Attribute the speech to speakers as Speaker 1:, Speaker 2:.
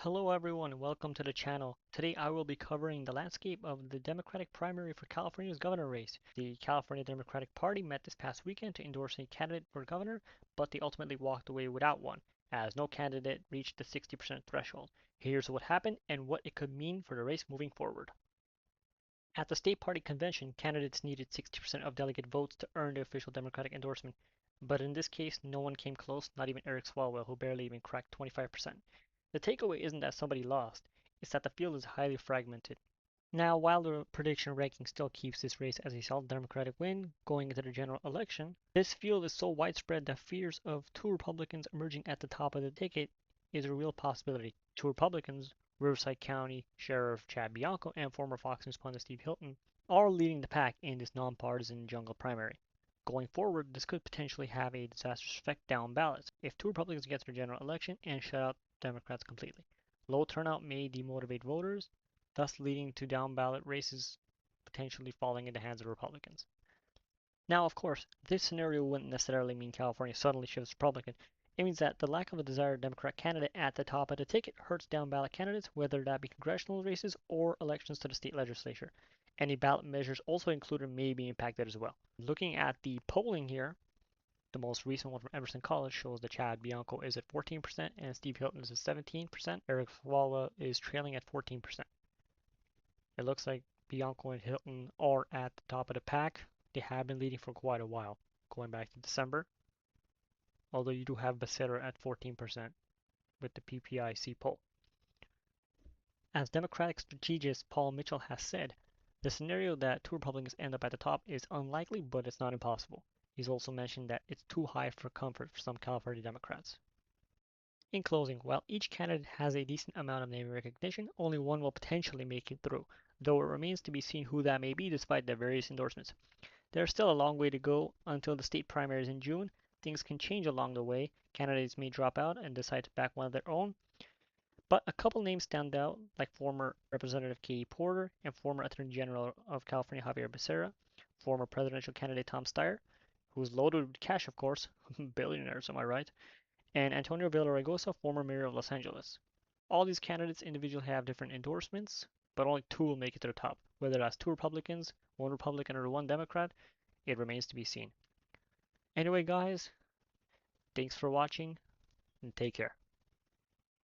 Speaker 1: Hello everyone and welcome to the channel. Today I will be covering the landscape of the Democratic primary for California's governor race. The California Democratic Party met this past weekend to endorse a candidate for governor, but they ultimately walked away without one, as no candidate reached the 60% threshold. Here's what happened and what it could mean for the race moving forward. At the state party convention, candidates needed 60% of delegate votes to earn the official Democratic endorsement, but in this case no one came close, not even Eric Swalwell, who barely even cracked 25%. The takeaway isn't that somebody lost, it's that the field is highly fragmented. Now, while the prediction ranking still keeps this race as a solid Democratic win going into the general election, this field is so widespread that fears of two Republicans emerging at the top of the ticket is a real possibility. Two Republicans, Riverside County Sheriff Chad Bianco and former Fox News pundit Steve Hilton, are leading the pack in this nonpartisan jungle primary. Going forward, this could potentially have a disastrous effect down ballots if two Republicans get to the general election and shut out Democrats completely. Low turnout may demotivate voters, thus leading to down ballot races potentially falling in the hands of Republicans. Now, of course, this scenario wouldn't necessarily mean California suddenly shifts Republican. It means that the lack of a desired Democrat candidate at the top of the ticket hurts down ballot candidates, whether that be congressional races or elections to the state legislature. Any ballot measures also included may be impacted as well. Looking at the polling here, the most recent one from Emerson College shows that Chad Bianco is at 14% and Steve Hilton is at 17%. Eric Swalwell is trailing at 14%. It looks like Bianco and Hilton are at the top of the pack. They have been leading for quite a while, going back to December. Although you do have Becerra at 14% with the PPIC poll. As Democratic strategist Paul Mitchell has said, the scenario that two Republicans end up at the top is unlikely, but it's not impossible. He's also mentioned that it's too high for comfort for some California Democrats. In closing, while each candidate has a decent amount of name recognition, only one will potentially make it through, though it remains to be seen who that may be despite their various endorsements. There's still a long way to go until the state primaries in June. Things can change along the way. Candidates may drop out and decide to back one of their own. But a couple names stand out, like former Representative Katie Porter and former Attorney General of California Javier Becerra, former presidential candidate Tom Steyer, who's loaded with cash, of course, billionaires, am I right? And Antonio Villaraigosa, former mayor of Los Angeles. All these candidates individually have different endorsements, but only two will make it to the top. Whether that's two Republicans, one Republican, or one Democrat, it remains to be seen. Anyway, guys, thanks for watching, and take care.